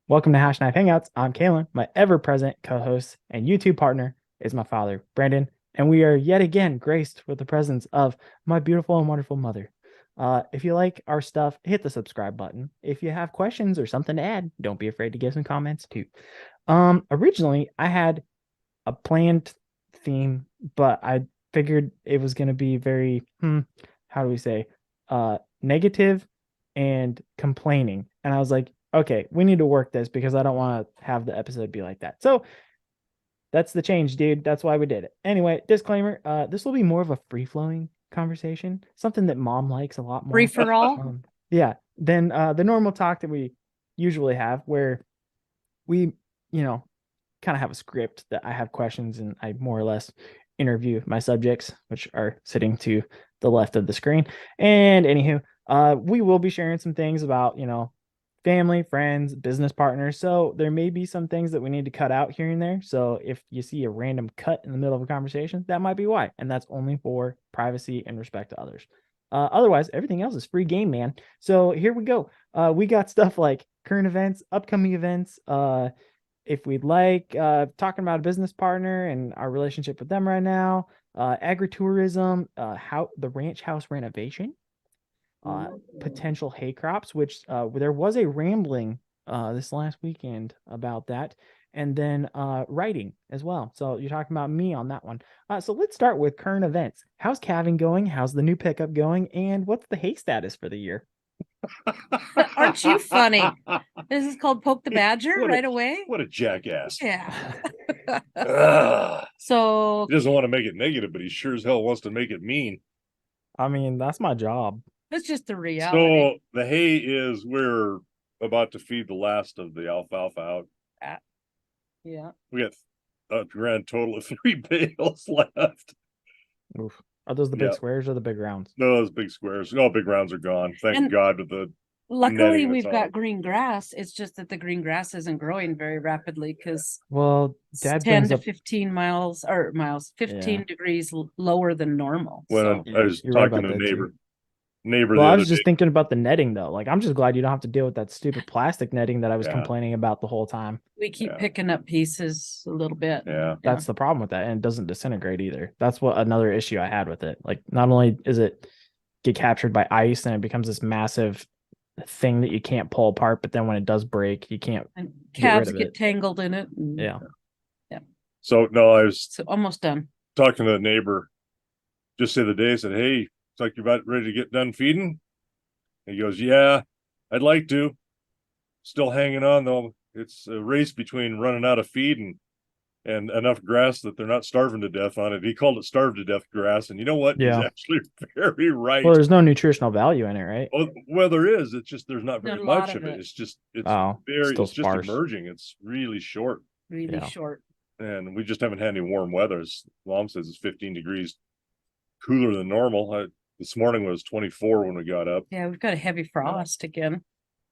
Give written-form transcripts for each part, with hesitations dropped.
Welcome to Hashknife Hangouts. I'm Calen. My ever-present co-host and YouTube partner is my father, Brandon, and we are yet again graced with the presence of my beautiful and wonderful mother. If you like our stuff, hit the subscribe button. If you have questions or something to add, don't be afraid to give some comments too. Originally, I had a planned theme, but I figured it was going to be very, how do we say, negative and complaining. And I was like, okay, we need to work this because I don't want to have the episode be like that. So that's the change, dude. That's why we did it. Anyway, disclaimer, this will be more of a free-flowing conversation, something that mom likes a lot more. Free for all? Yeah, than the normal talk that we usually have where we, kind of have a script that I have questions and I more or less interview my subjects, which are sitting to the left of the screen. And anywho, we will be sharing some things about, family, friends, business partners. So there may be some things that we need to cut out here and there. So if you see a random cut in the middle of a conversation, that might be why. And that's only for privacy and respect to others. Otherwise, everything else is free game, man. So here we go. We got stuff like current events, upcoming events, if we'd like, talking about a business partner and our relationship with them right now, agri-tourism, how the ranch house renovation, potential hay crops, which there was a rambling this last weekend about that, and then writing as well. So you're talking about me on that one. So let's start with current events. How's calving going? How's the new pickup going? And what's the hay status for the year? Aren't you funny? This is called Poke the Badger right away. What a jackass. Yeah. So he doesn't want to make it negative, but he sure as hell wants to make it mean. I mean, that's my job. It's just the reality. So the hay is, we're about to feed the last of the alfalfa out. Yeah. We got a grand total of 3 bales left. Oof. Are those the big squares or the big rounds? No, those big squares. No, big rounds are gone. Thank God. With the luckily we've got green grass. It's just that the green grass isn't growing very rapidly because Dad 10 to 15 15 degrees lower than normal. When I was talking to a neighbor. Well, I was just thinking about the netting though. Like, I'm just glad you don't have to deal with that stupid plastic netting that I was complaining about the whole time. We keep picking up pieces a little bit. Yeah. That's the problem with that. And it doesn't disintegrate either. That's what another issue I had with it. Like, not only is it get captured by ice and it becomes this massive thing that you can't pull apart, but then when it does break, you can't. And calves get tangled in it. Yeah. So no, I was almost done talking to a neighbor just the other day. Said, hey, it's like you're about ready to get done feeding. And he goes, yeah, I'd like to. Still hanging on though. It's a race between running out of feed and enough grass that they're not starving to death on it. He called it starved to death grass. And you know what? Yeah. He's actually very right. Well, there's no nutritional value in it, right? Well, there is. It's just there's not very much of it. It's just it's just emerging. It's really short. Really short. And we just haven't had any warm weather. As Mom says, it's 15 degrees cooler than normal. This morning was 24 when we got up. Yeah, we've got a heavy frost again.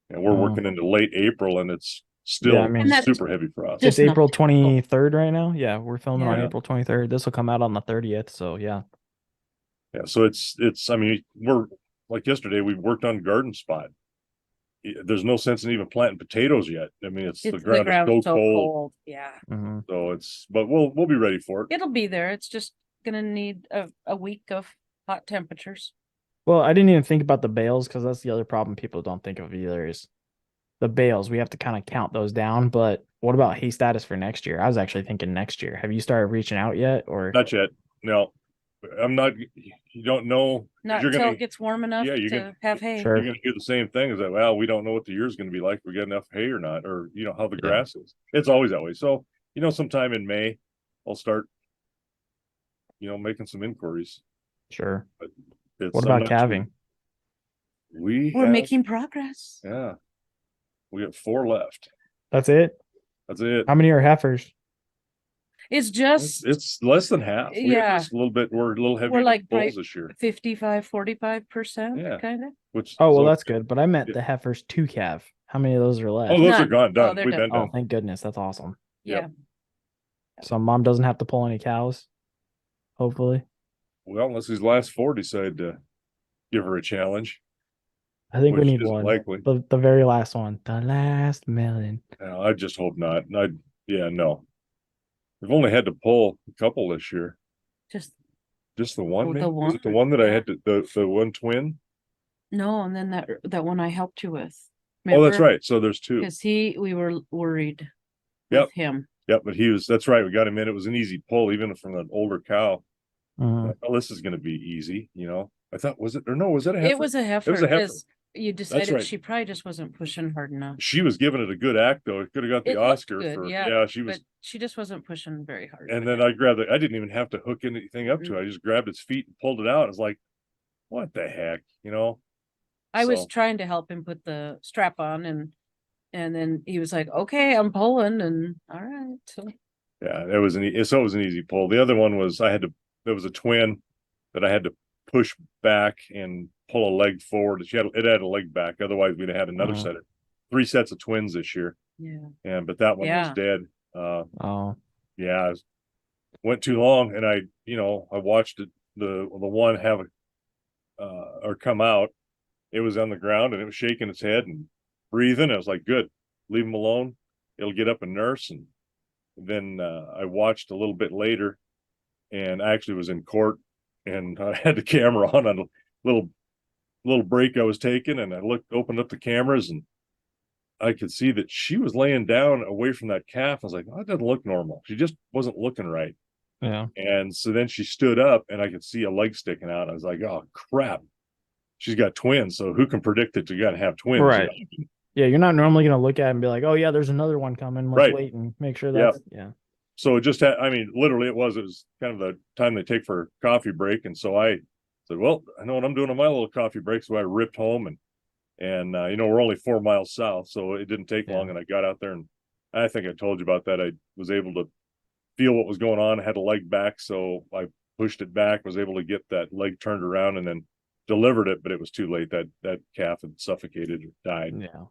And we're working into late April, and it's still super heavy frost. It's April 23rd right now. Yeah, we're filming on April 23rd. This will come out on the 30th. So yeah. Yeah, so it's. I mean, we're like yesterday. We worked on garden spot. There's no sense in even planting potatoes yet. I mean, the ground is so cold. Yeah. Mm-hmm. So but we'll be ready for it. It'll be there. It's just gonna need a week of hot temperatures. Well, I didn't even think about the bales because that's the other problem people don't think of either is the bales. We have to kind of count those down. But what about hay status for next year? I was actually thinking next year. Have you started reaching out yet, or not yet? No, I'm not. You don't know. Not until it gets warm enough to have hay. Sure. You're going to hear the same thing as that. Well, we don't know what the year's going to be like. We get enough hay or not, or how the grass is. It's always that way. So sometime in May, I'll start. Making some inquiries. Sure. But what about calving? We're making progress. Yeah. We got 4 left. That's it? That's it. How many are heifers? It's just it's less than half. Yeah. Just a little bit. We're a little heavy. We're like bulls this year. 45% kind of. Well, that's good. But I meant the heifers to calve. How many of those are left? Oh, those are gone. Done. We've been done. Oh, thank goodness. That's awesome. Yeah. So mom doesn't have to pull any cows. Hopefully. Well, unless these last 4 decide to give her a challenge. I think we which need isn't one. likely. The very last one. The last melon. I just hope not. No. We've only had to pull a couple this year. Just Just the one, Oh, the maybe? Was it the one? one that I Yeah. had to, the one twin? no, and then that one I helped you with. Oh, that's right. So there's two. Because we were worried Yep. with him. Yep, but that's right. We got him in. It was an easy pull, even from an older cow. Mhm. Well, this is going to be easy, I thought, was it a heifer? It was a heifer. It was a heifer. 'Cause you decided right. she probably just wasn't pushing hard enough. She was giving it a good act, though. It could have got the It looked Oscar good, for, yeah, she was. But she just wasn't pushing very hard. And with then it. I didn't even have to hook anything up to it. I just grabbed its feet and pulled it out. I was like, what the heck, I was So- trying to help him put the strap on and then he was like, okay, I'm pulling and all right. So Yeah, it was an easy pull. The other one was there was a twin that I had to push back and pull a leg forward. It had a leg back. Otherwise, we'd have had another Mhm. three sets of twins this year. yeah. But that one was Yeah. dead. Oh. Yeah, went too long, and I watched the one have or come out. It was on the ground and it was shaking its head and breathing. I was like, good, leave him alone. It'll get up and nurse. And then I watched a little bit later, and I actually was in court, and I had the camera on a little break I was taking, and I opened up the cameras, and I could see that she was laying down away from that calf. I was like, oh, that doesn't look normal. She just wasn't looking right. Yeah. And so then she stood up, and I could see a leg sticking out. I was like, oh crap, she's got twins. So who can predict that you're gonna have twins? Right. Yeah, you're not normally gonna look at it and be like, oh yeah, there's another one coming. Let's Right. wait and make sure that's yeah. So it just literally it was kind of the time they take for a coffee break. And so I said, well, I know what I'm doing on my little coffee break. So I ripped home and we're only 4 miles south. So it didn't take long. And I got out there, and I think I told you about that. I was able to feel what was going on. I had a leg back. So I pushed it back, was able to get that leg turned around, and then delivered it, but it was too late. That calf had suffocated or died. Yeah.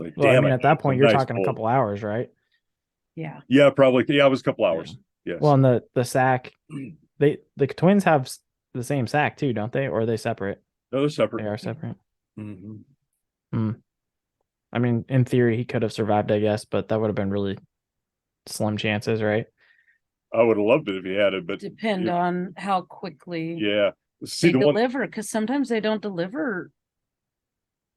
Like, Well, damn, at that point, you're nice talking pull. a couple hours, right? Yeah. Yeah, probably. Yeah, it was a couple hours. Yes. Well, and the sack, the twins have the same sack too, don't they? Or are they separate? No, they're separate. They are separate. Mm-hmm. I mean, in theory, he could have survived, I guess, but that would have been really slim chances, right? I would have loved it if he had it, but Depend on how quickly yeah. See, they the one deliver, because sometimes they don't deliver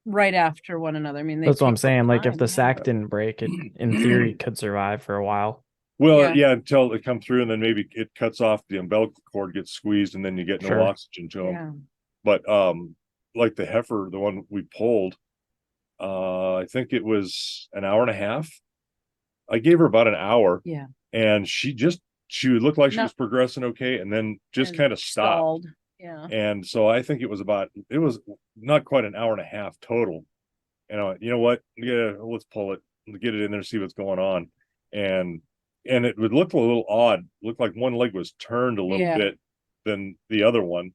right after one another. I mean, That's what I'm take some saying. Like if time, the yeah. sack didn't break, it in theory could survive for a while. well, Yeah. until they come through, and then maybe it cuts off, the umbilical cord gets squeezed, and then you get no Sure. oxygen to them. Yeah. But like the heifer, the one we pulled, I think it was an hour and a half. I gave her about an hour, Yeah. and she looked like she No. was progressing okay, and then just And kind of stopped. stalled. Yeah. And so I think it was not quite an hour and a half total. And you know what? Yeah, let's pull it, get it in there, see what's going on. And it would look a little odd. Looked like one leg was turned a little Yeah. bit than the other one.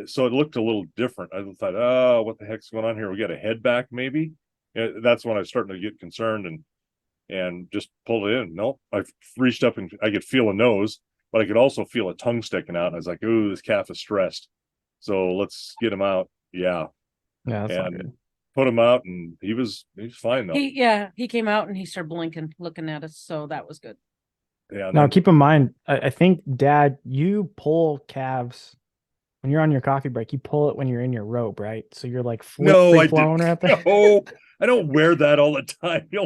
So it looked a little different. I thought, oh, what the heck's going on here? We got a head back, maybe. That's when I was starting to get concerned and just pulled it in. Nope. I reached up and I could feel a nose, but I could also feel a tongue sticking out. And I was like, ooh, this calf is stressed. So let's get him out. Yeah. Yeah, that's not And good. put him out, and he was fine though. He came out and he started blinking, looking at us. So that was good. Yeah. Now keep in mind, I think, Dad, you pull calves when you're on your coffee break. You pull it when you're in your robe, right? So you're like free flowing right there. No, I don't wear that all the time. The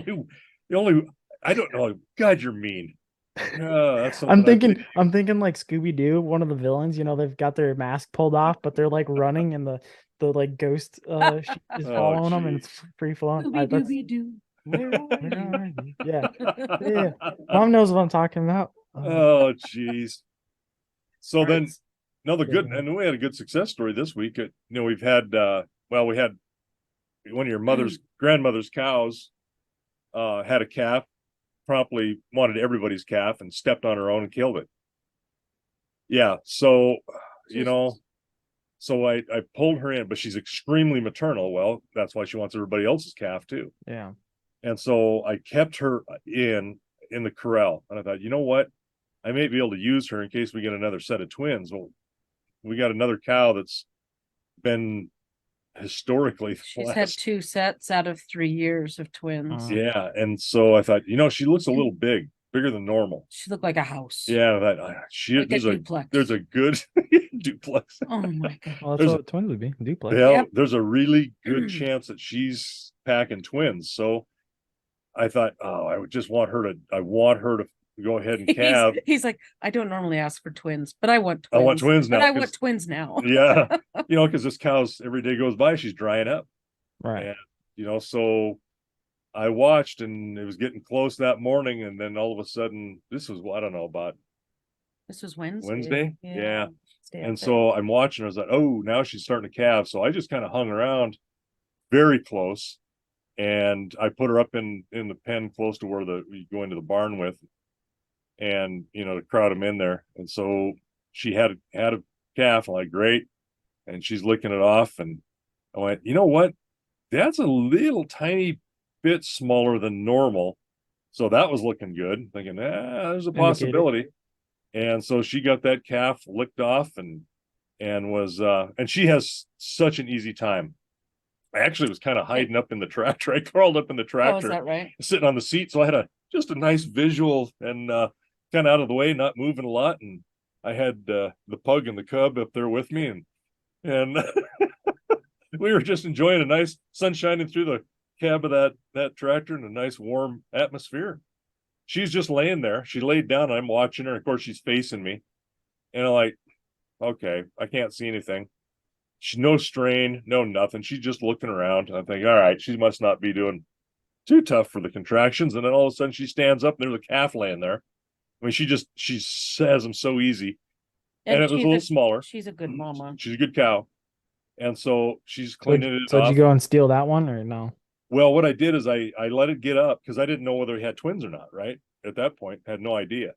only I don't know. God, you're mean. That's I'm something thinking like Scooby Doo, one of the villains. They've got their mask pulled off, but they're like running, and the like ghost sheep is following them, and it's free flowing. Doo. Where are you? Yeah. Mom knows what I'm talking about. Oh, jeez. So Right. then, no, and we had a good success story this week. We've had we had one of your grandmother's cows had a calf, promptly wanted everybody's calf, and stepped on her own and killed it. Yeah, so so I pulled her in, but she's extremely maternal. Well, that's why she wants everybody else's calf too. Yeah. And so I kept her in the corral, and I thought, you know what, I may be able to use her in case we get another set of twins. Well, we got another cow that's been historically. the She's had last- 2 sets out of 3 years of twins. Yeah, and so I thought, she looks a little bigger than normal. She looked like a house. Yeah, that she Like a there's duplex. there's a good duplex. Oh my god. Well, that's There's what twins would be. Duplex. Yeah, Yep. there's a really good chance that she's packing twins. So I thought, oh, I want her to go ahead and calve. He's like, I don't normally ask for twins, but I want I twins. want twins But now, I want 'cause- twins now. Yeah, because this cow's every day goes by, she's drying up. Right. And so I watched, and it was getting close that morning, and then all of a sudden, this was, I don't know, about This was Wednesday. Wednesday? Yeah. Stay And up so I'm watching her. I was like, oh, now she's starting to calve. So I just kind of hung around very close, and I put her up in the pen close to where we go into the barn with, and to crowd them in there. And so she had a calf. I'm like, great, and she's licking it off, and I went, you know what? That's a little tiny bit smaller than normal. So that was looking good. Thinking, there's a possibility. And so she got that calf licked off, and was and she has such an easy time. I actually was kind of hiding up in the tractor. I crawled up in the Oh, is tractor, that right? sitting on the seat. So I had just a nice visual, and kind of out of the way, not moving a lot. And I had the pug and the cub up there with me, and we were just enjoying a nice sun shining through the cab of that tractor in a nice warm atmosphere. She's just laying there. She laid down, and I'm watching her. Of course, she's facing me, and I'm like, okay, I can't see anything. She's no strain, no nothing. She's just looking around. I think, all right, she must not be doing too tough for the contractions. And then all of a sudden she stands up, and there's a calf laying there. I mean, she has them so easy. And it was a little smaller. She's a good mama. She's a good cow. And so she's cleaning it So off. did you go and steal that one or no? Well, what I did is I let it get up, because I didn't know whether he had twins or not, right? At that point, had no idea.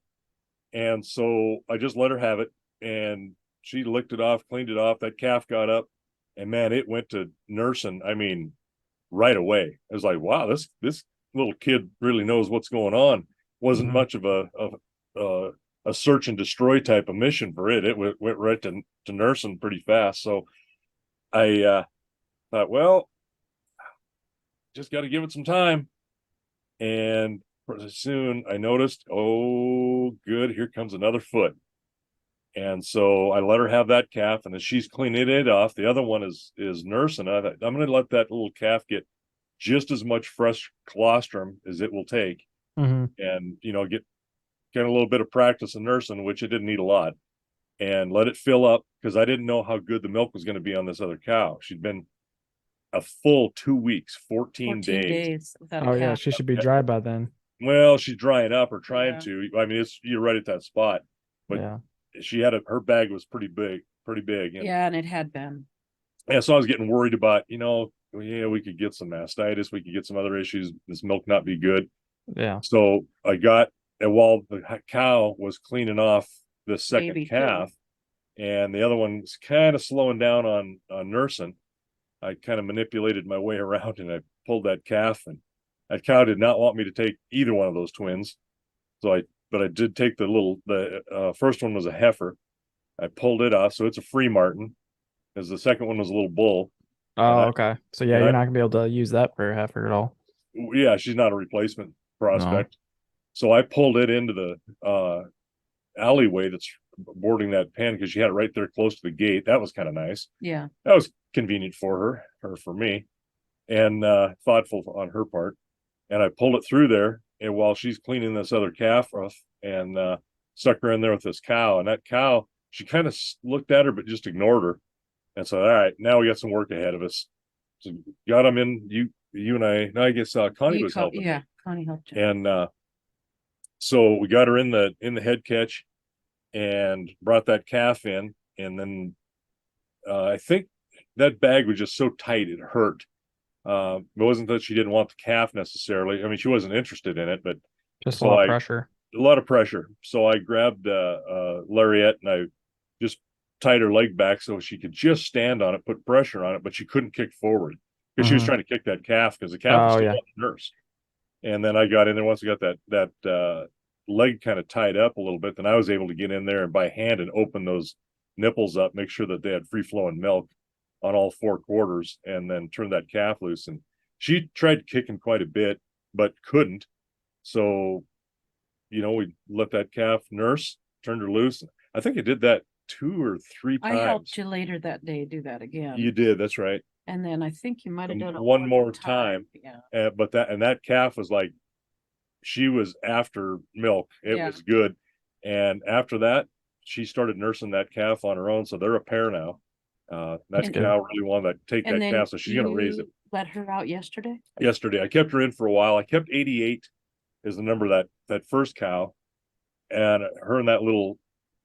And so I just let her have it, and she licked it off, cleaned it off. That calf got up, and man, it went to nursing. I mean, right away. I was like, wow, this little kid really knows what's going on. Wasn't much of a search and destroy type of mission for it. It went right to nursing pretty fast. So I thought, well, just got to give it some time. And soon I noticed, oh, good, here comes another foot. And so I let her have that calf, and as she's cleaning it off, the other one is nursing. I thought, I'm going to let that little calf get just as much fresh colostrum as it will take, and get a little bit of practice in nursing, which it didn't need a lot, and let it fill up, because I didn't know how good the milk was going to be on this other cow. She'd been a full 2 weeks, 14 days. Without Oh a yeah, calf. she should be dry by then. Well, she's drying up, or trying Yeah. to. I mean, you're right at that spot, but Yeah. she had her bag was pretty big. And, Yeah, and it had been. yeah, so I was getting worried about, we could get some mastitis, we could get some other issues, this milk not be good. Yeah. So I got, and while the cow was cleaning off the second Baby too. calf, and the other one was kind of slowing down on nursing, I kind of manipulated my way around, and I pulled that calf, and that cow did not want me to take either one of those twins. But I did take the first one was a heifer. I pulled it off, so it's a free martin, because the second one was a little bull. Oh, okay. So yeah, and you're I- not gonna be able to use that for a heifer at all. Yeah, she's not a replacement prospect. So I pulled it into the alleyway that's boarding that pen, because she had it right there close to the gate. That was kind of nice. Yeah. That was convenient for her, or for me, and thoughtful on her part. And I pulled it through there, and while she's cleaning this other calf off, and stuck her in there with this cow, and that cow, she kind of looked at her but just ignored her. And so, all right, now we got some work ahead of us. So got them in, you and I. No, I guess Connie was helping. Yeah, Connie helped you. And so we got her in the head catch, and brought that calf in, and then I think that bag was just so tight it hurt. It wasn't that she didn't want the calf necessarily. I mean, she wasn't interested in it, but Just a So lot of pressure. a lot of pressure. So I grabbed lariat, and I just tied her leg back so she could just stand on it, put pressure on it, but she couldn't kick forward, because she was trying to kick that calf, because the calf was still on the nurse. And then I got in there, once I got that leg kind of tied up a little bit, then I was able to get in there and by hand and open those nipples up, make sure that they had free flowing milk. on all 4 quarters and then turned that calf loose. And she tried kicking quite a bit, but couldn't. So, we let that calf nurse, turned her loose. I think I did that 2 or 3 I times. helped you later that day do that again. You did, that's right. And then I think you might have done it One more time. Yeah. But that calf was like, she was after milk. It Yeah. was good. And after that, she started nursing that calf on her own. So they're a pair now. That And- cow really wanted to take And that then calf, so she's going to raise it. you let her out yesterday? Yesterday, I kept her in for a while. I kept 88 is the number that first cow, and her and that little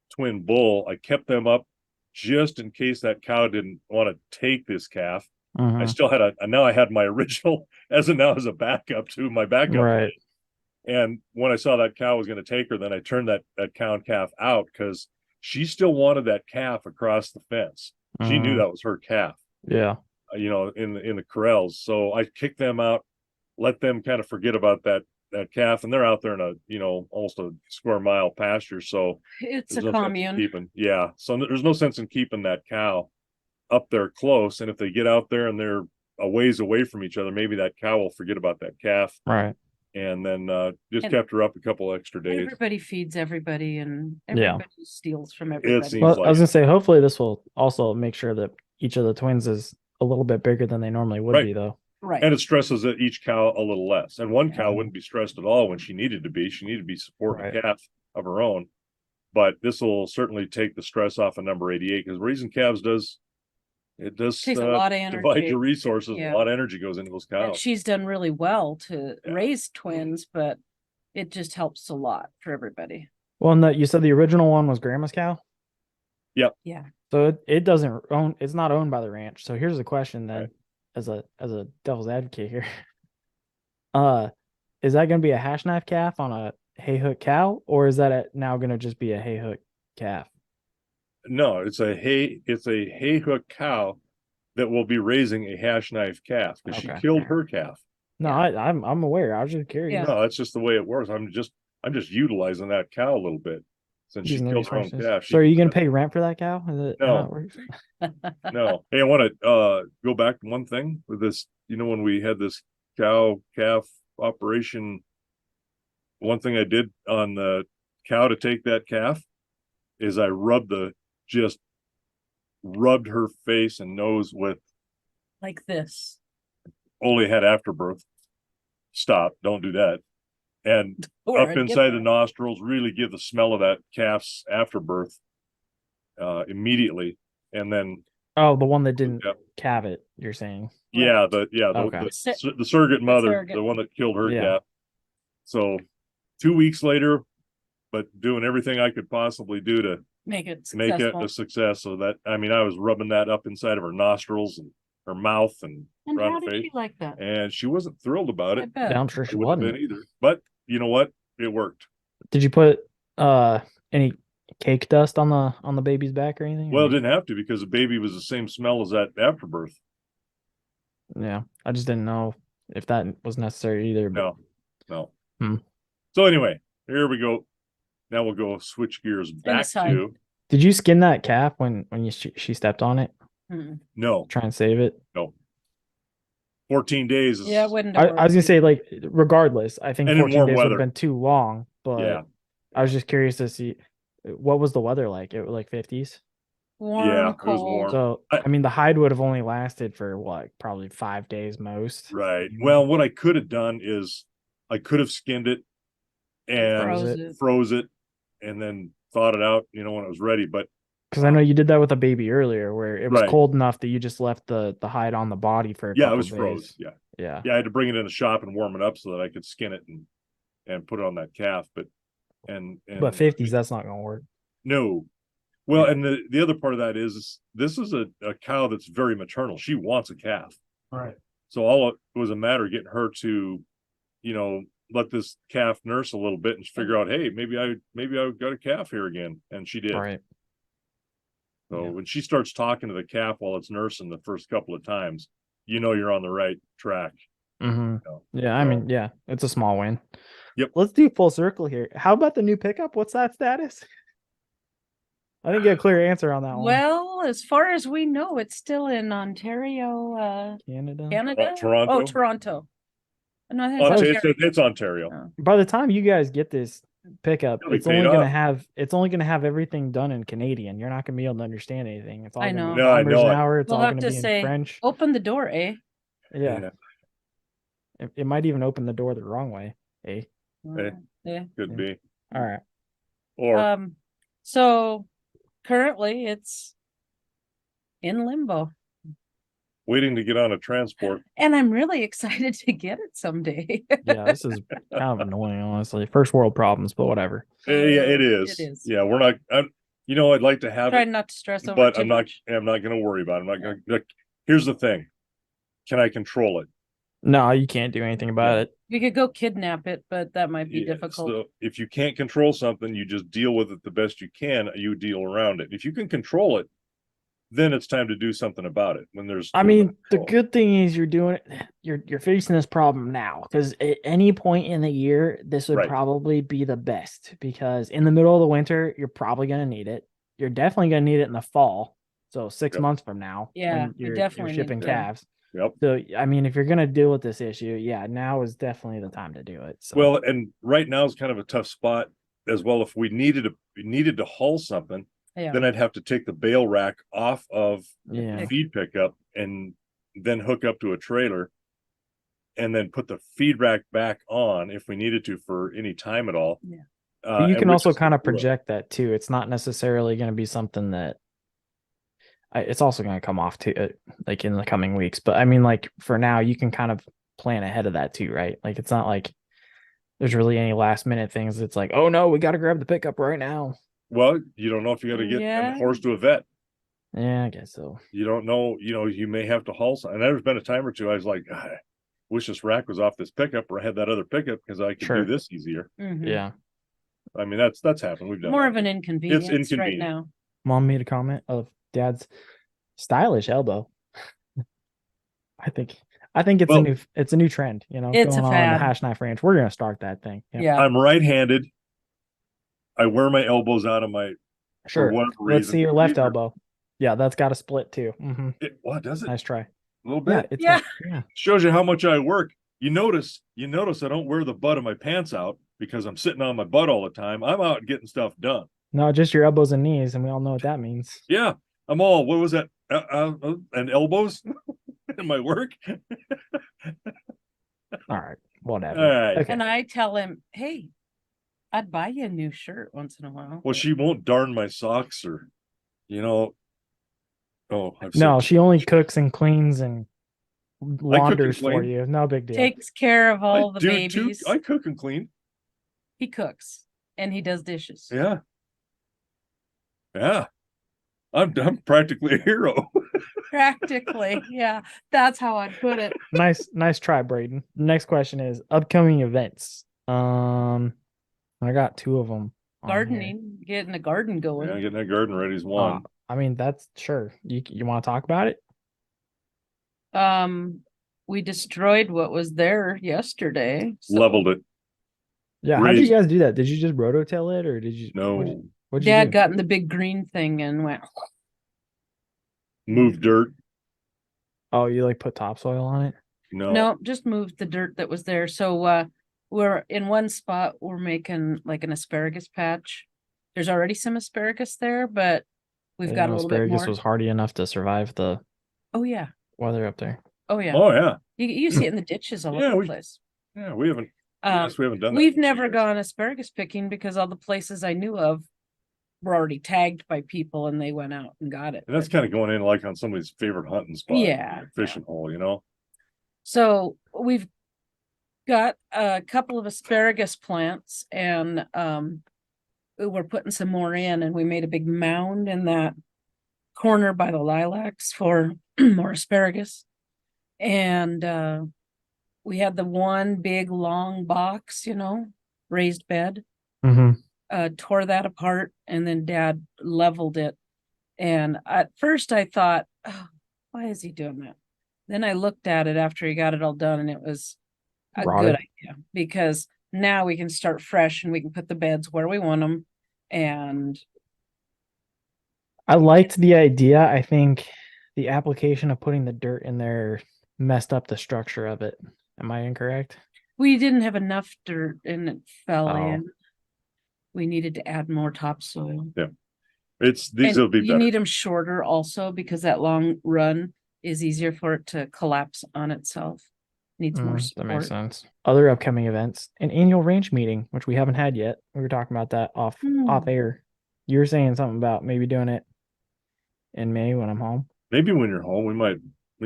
twin bull. I kept them up just in case that cow didn't want to take this calf. I still had now I had my original as a backup to my backup. Right. And when I saw that cow was going to take her, then I turned that cow and calf out because she still wanted that calf across the fence. She knew that was her calf. Yeah. In the corrals. So I kicked them out, let them kind of forget about that calf, and they're out there in a almost a square mile pasture. So It's a there's no sense in commune. keeping, yeah. So there's no sense in keeping that cow up there close. And if they get out there and they're a ways away from each other, maybe that cow will forget about that calf. Right. And then just And kept her up a couple extra days. Everybody feeds everybody and Yeah. everybody steals from everybody. seems Well, like I was it. gonna say, hopefully this will also make sure that each of the twins is a little bit bigger than they normally would Right. be, though. Right. And it stresses each cow a little less. And one cow Yeah. wouldn't be stressed at all when she needed to be. She needed to be supporting Right. a calf of her own. But this will certainly take the stress off of number 88, because raising calves does Takes a lot of divide energy. your resources. Yeah. A lot of energy goes into those And cows. she's done really well to Yeah. raise twins, but it just helps a lot for everybody. Well, and you said the original one was grandma's cow, Yeah. so it doesn't own. It's not owned by the ranch. So here's the question then, Right. as a devil's advocate here, is that going to be a hash knife calf on a hay hook cow, or is that now going to just be a hay hook calf? No, it's a hay hook cow that will be raising a hash knife calf, because she Okay. killed her calf. No, Yeah. I'm aware. I was just curious. Yeah. No, that's just the way it works. I'm just utilizing that cow a little bit since she Using the killed her own resources. calf. So are you going to pay rent for that cow? Is it No. how it works? No. Hey, I want to go back to one thing with this. When we had this cow calf operation, one thing I did on the cow to take that calf is I rubbed her face and nose with Like this. Ole had afterbirth. Stop, don't do that. And Or up I'd get inside the that. nostrils, really give the smell of that calf's afterbirth immediately. And then Oh, the one that didn't Yeah. calve it. You're saying? Okay. The surrogate mother, surrogate. the one that killed her Yeah. calf. So 2 weeks later, but doing everything I could possibly do to Make it make it successful. a success. So that, I was rubbing that up inside of her nostrils and her mouth and And around how her did face. she like that? And she wasn't thrilled about I it. bet. Yeah, I'm sure I she wouldn't have wasn't. been either. But you know what? It worked. Did you put any cake dust on the baby's back or anything? Well, it didn't have to, because the baby was the same smell as that afterbirth. Yeah, I just didn't know if that was necessary either. But No. Hmm. So anyway, here we go. Now we'll go switch gears back Inside. to did you skin that calf when she stepped on it? no, Try and save it. 14 days. Is, Yeah, it wouldn't. I was gonna say, like, regardless, I think And in 14 warm days would weather. have been too long. But yeah, I was just curious to see what was the weather like. It was like 50s. warm, Yeah, it was cold. warm. So I mean, the hide would have only lasted for what, probably 5 days most. right. Well, what I could have done is I could have skinned it and Froze it. and then thawed it out, when it was ready. But Because I know you did that with a baby earlier, where it was Right. cold enough that you just left the hide on the body for a yeah, it couple was days. froze. Yeah. Yeah. Yeah, I had to bring it in the shop and warm it up so that I could skin it and put it on that calf. But But 50s, that's not gonna work. no. Well, and the other part of that is this is a cow that's very maternal. She wants a calf. Right. So all it was a matter of getting her to, let this calf nurse a little bit and figure out, hey, maybe I got a calf here again. And she did. Right. So Yeah. when she starts talking to the calf while it's nursing the first couple of times, you're on the right track. Mm-hmm. So, Yeah, I mean, yeah, it's a small win. Yep. Let's do full circle here. How about the new pickup? What's that status? I didn't get a clear answer on that one. Well, as far as we know, it's still in Ontario, Canada. Canada. Toronto? Oh, Toronto. No, I think Oh, it's it's, Ontario. it's Ontario. Oh. By the time you guys get this pickup, It'll be it's only paid gonna off. have everything done in Canadian. You're not gonna be able to understand anything. It's all I gonna know. be No, I numbers know an it. hour. It's We'll all have gonna to be in say, French. open the door, eh? Yeah. It might even open the door the wrong way. Eh? Yeah. Could Yeah. be. All right. Or So currently it's in limbo. waiting to get on a transport. And I'm really excited to get it someday. Yeah, this is kind of annoying, honestly. First world problems, but whatever. Yeah, it is. It is. Yeah, we're not. I'd like to have Trying it, not to stress over but too I'm not. much. I'm not going to worry about it. I'm not going to. Here's the thing: can I control it? No, you can't do anything about it. We could go kidnap it, but that might be Yeah, difficult. So if you can't control something, you just deal with it the best you can. You deal around it. If you can control it, then it's time to do something about it. When there's, I mean, the good thing is you're facing this problem now, because at any point in the year, this would Right. probably be the best, because in the middle of the winter, you're probably going to need it. You're definitely going to need it in the fall. So 6 Yep. months from now, Yeah, when we you're definitely need shipping that. calves. Yep. So, I mean, if you're going to deal with this issue, yeah, now is definitely the time to do it. So, Well, and right now is kind of a tough spot as well. If we needed to haul something, Yeah. then I'd have to take the bale rack off of yeah. the feed pickup and then hook up to a trailer and then put the feed rack back on if we needed to for any time at all. Yeah. But you can also kind of do it. project that too. It's not necessarily going to be something that it's also going to come off to like in the coming weeks. But I mean, like for now, you can kind of plan ahead of that too, right? Like it's not like there's really any last minute things. It's like, oh no, we got to grab the pickup right now. Well, you don't know if you got to get Yeah. a horse to a vet. Yeah, I guess so. You don't know, you may have to haul something. And there's been a time or two I was like, "God, I wish this rack was off this pickup or I had that other pickup because I could Sure. do this easier." Mhm. Yeah. I mean, that's happened. We've done More that. of an inconvenience right inconvenient. now. Mom made a comment of Dad's stylish elbow. I think it's a new trend, It's a going on in the fad. Hashknife ranch. We're gonna start that thing. Yep. Yeah. I'm right-handed. I wear my elbows out of my Sure. whatever Let's reason. see your left Either- elbow. Yeah, that's got a split too. What does it? Nice try. A little Yeah, bit. it's Yeah. yeah. Shows you how much I work. You notice I don't wear the butt of my pants out because I'm sitting on my butt all the time. I'm out getting stuff done. No, just your elbows and knees, and we all know what that means. Yeah, I'm all, what was that? And elbows in my work. All right, whatever. All right. Okay. And I tell him, hey, I'd buy you a new shirt once in a while. Well, she won't darn my socks or, oh, No, she only cooks and cleans and and launders for clean. you. No big deal. Takes care of all the do babies. I cook and clean. He cooks and he does dishes. Yeah. Yeah. I'm practically a hero. Practically. Yeah. That's how I'd put it. Nice try, Braden. Next question is upcoming events. I got 2 of them. Gardening, getting a garden going. Yeah, getting that garden ready is one. I mean, that's sure. You want to talk about it? We destroyed what was there yesterday. so- Leveled it. Yeah. How did you Raised- guys do that? Did you just rototill it, or did you? No. What'd you Dad do? got in the big green thing and went, Move dirt. Oh, you like put topsoil on it? no, just moved the dirt that was there. So we're in one spot, we're making like an asparagus patch. There's already some asparagus there, but we've got a little bit asparagus more. was hardy enough to survive the Oh yeah. weather up there. Oh yeah. Oh yeah. You see it in the ditches all Yeah, over the place. Yeah, we haven't. Um, Yes, we haven't done that. We've in never years. gone asparagus picking because all the places I knew of were already tagged by people and they went out and got it. And that's kind of going in like on somebody's favorite hunting spot. Yeah, like fishing hole. So we've got a couple of asparagus plants and we're putting some more in and we made a big mound in that corner by the lilacs for more asparagus. And we had the one big long box, raised bed. Tore that apart and then Dad leveled it. And at first I thought, oh, why is he doing that? Then I looked at it after he got it all done and it was a Rotted. good idea because now we can start fresh and we can put the beds where we want them. And I liked the idea. I think the application of putting the dirt in there messed up the structure of it. Am I incorrect? We didn't have enough dirt and it fell Oh. in. We needed to add more topsoil. These And will be you better. need them shorter also because that long run is easier for it to collapse on itself. Needs more That makes support. sense. Other upcoming events, an annual range meeting, which we haven't had yet. We were talking about that off air. You were saying something about maybe doing it in May when I'm home. Maybe when you're home, we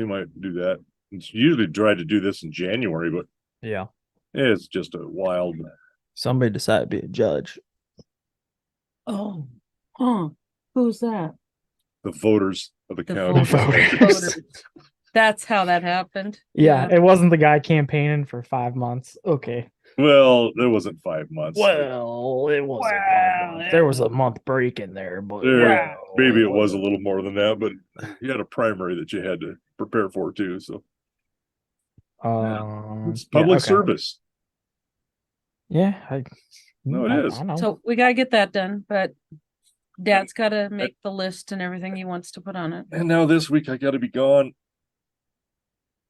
might do that. It's usually try to do this in January, but Yeah. it's just a wild. Somebody decided to be a judge. Oh, huh. Who's that? The voters of the The county. voters. That's how that happened. Yeah, it wasn't the guy campaigning for 5 months. Okay. Well, there wasn't 5 months. Well, it wasn't 5 months. There was a month break in there, but Maybe it was a little more than that, but you had a primary that you had to prepare for too. So it's public service. Yeah, No, it is. I know. So we gotta get that done, but Dad's gotta make the list and everything he wants to put on it. And now this week I got to be gone.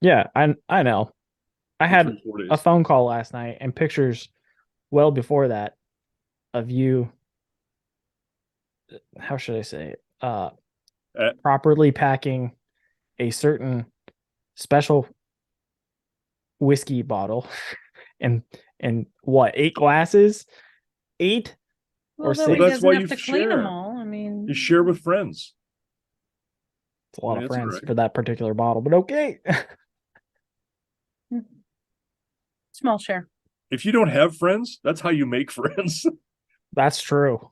Yeah, I know. I for had 3-4 days. a phone call last night and pictures well before that of you. How should I say it? Properly packing a certain special whiskey bottle and what, 8 glasses? 8 Well, or then 6? he that's doesn't why have you to clean them share. all. I mean, You share with friends. It's a lot of That's friends right. for that particular bottle, but okay. small share. If you don't have friends, that's how you make friends. That's true.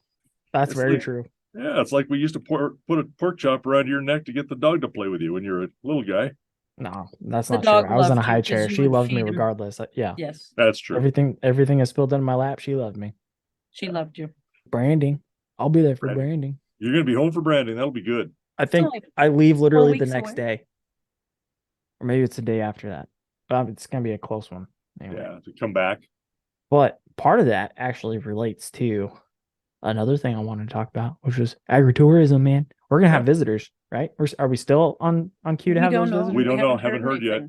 That's It's very like- true. Yeah, it's like we used to put a pork chop around your neck to get the dog to play with you when you're a little guy. No, that's The not true. dog I was in a loved you high 'cause chair. you She would loved me feed him. regardless. Yeah. Yes, That's true. Everything is spilled in my lap. She loved me. she loved you. Branding. I'll be there for Branding. branding. You're gonna be home for branding. That'll be good. I think only I leave literally the weeks next away. day. Or maybe it's the day after that. It's gonna be a close one. Anyway. Yeah, to come back. But part of that actually relates to another thing I wanted to talk about, which was agritourism, man. We're gonna have visitors, right? Are we still on cue to We have don't those know. visitors? We don't know. Haven't heard yet.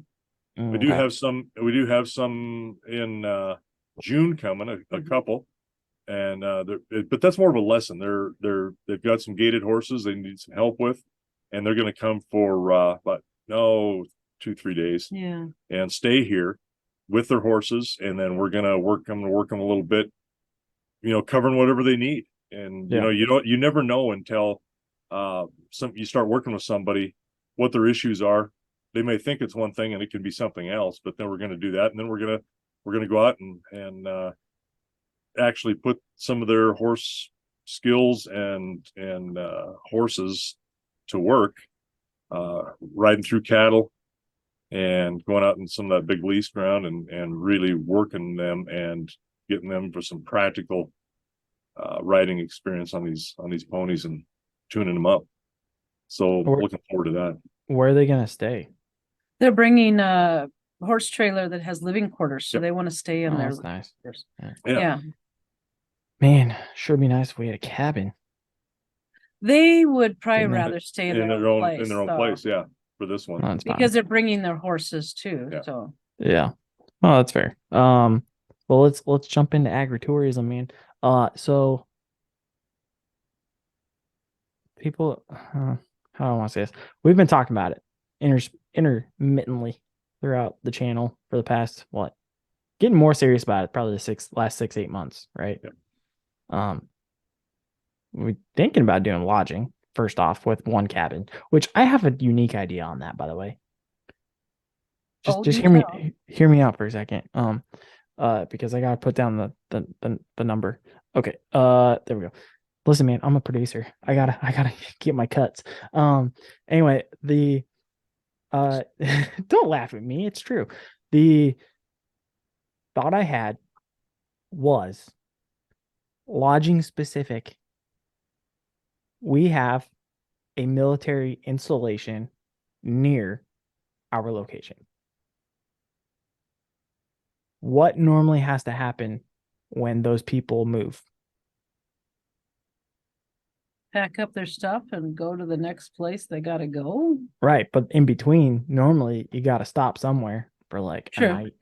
anything. We do have some. We do have some in June coming. A couple, and but that's more of a lesson. They've got some gated horses they need some help with, and they're going to come for about 2-3 days. Yeah. And stay here with their horses, and then we're gonna work them a little bit, covering whatever they need. And you never know until you start working with somebody what their issues are. They may think it's one thing and it can be something else, but then we're going to do that, and then we're going to go out and actually put some of their horse skills and horses to work, riding through cattle and going out in some of that big lease ground and really working them and getting them for some practical riding experience on these ponies and tuning them up. So looking forward to that. Where are they gonna stay? They're bringing a horse trailer that has living quarters, so Yep. they want to stay in there. That's nice. Yeah. Man, sure be nice if we had a cabin. They would probably Didn't they? rather stay in their own place. In their own place, yeah, for this one. That's fine. Because they're bringing their horses too. Yeah. So Yeah. Oh, that's fair. Well, let's jump into agritourism, man. So people, how do I want to say this? We've been talking about it intermittently throughout the channel for the past getting more serious about it probably the last 6-8 months, right? Yep. We're thinking about doing lodging first off with one cabin, which I have a unique idea on that, by the way. Just hear me out for a second. Because I gotta put down the number. Okay. There we go. Listen, man, I'm a producer. I gotta get my cuts. Anyway, don't laugh at me. It's true. The thought I had was lodging specific. We have a military installation near our location. What normally has to happen when those people move? pack up their stuff and go to the next place they gotta go. Right. But in between, normally you got to stop somewhere for like a True. night.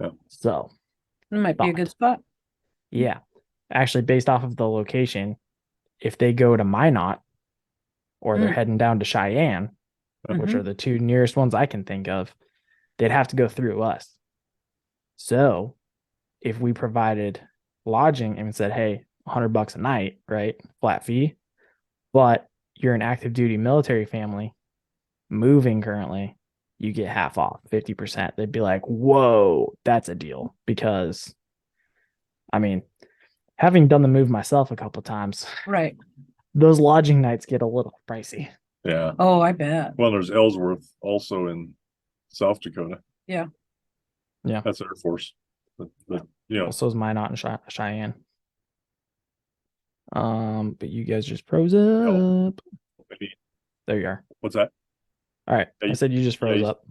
Yeah. So, It might be a good thought. spot. yeah. Actually, based off of the location, if they go to Minot or they're Mm. heading down to Cheyenne, which Mhm. are the two nearest ones I can think of, they'd have to go through us. So, if we provided lodging and said, hey, $100 a night, right? Flat fee, but you're an active duty military family moving currently, you get half off, 50%. They'd be like, whoa, that's a deal. Because, I mean, having done the move myself a couple times, Right. those lodging nights get a little pricey. Yeah. Oh, I bet. Well, there's Ellsworth also in South Dakota. Yeah. Yeah. That's Air Force. But you know, Also is Minot and Cheyenne. But you guys just froze up. maybe- There you are. what's that? All right. Yeah, I said you just froze yeah, up.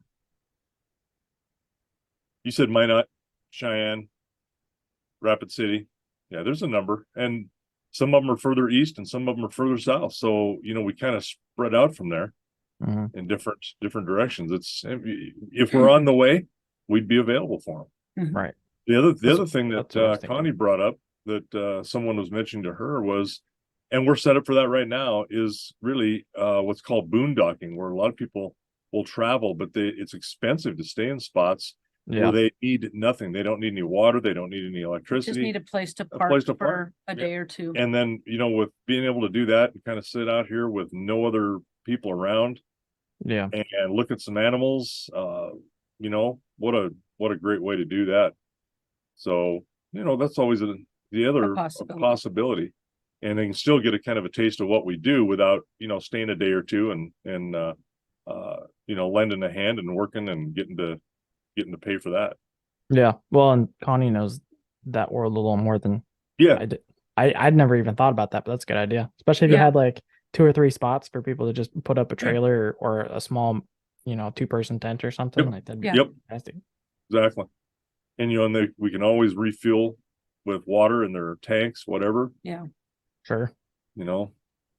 You said Minot, Cheyenne, Rapid City. Yeah, there's a number, and some of them are further east and some of them are further south. So you know, we kind of spread out from there Mhm. in different directions. It's if we're on the way, we'd be available for them. Mhm. Right. The other That's- thing that's that what I was thinking. Connie brought up that someone was mentioning to her was, and we're set up for that right now, is really what's called boondocking, where a lot of people will travel, but it's expensive to stay in spots Yeah. where they need nothing. They don't need any water. They don't need any Just electricity. need a place to place park to park. for a day or two. And then, you know, with being able to do that and kind of sit out here with no other people around Yeah. and look at some animals, you know, what a great way to do that. So, you know, that's always the other possibility. And they can still get a kind of a taste of what we do without, you know, staying a day or two and you know, lending a hand and working and getting to pay for that. Yeah. Well, and Connie knows that world a little more than Yeah. I did. I'd never even thought about that, but that's a good idea. Especially if you Yeah. had like 2 or 3 spots for people to just put up a trailer or a small, you know, 2-person tent or something. Yep. Like that'd be Yeah. Yep. fantastic. Exactly. And, you know, and we can always refuel with water in their tanks, whatever, Yeah. Sure. you know,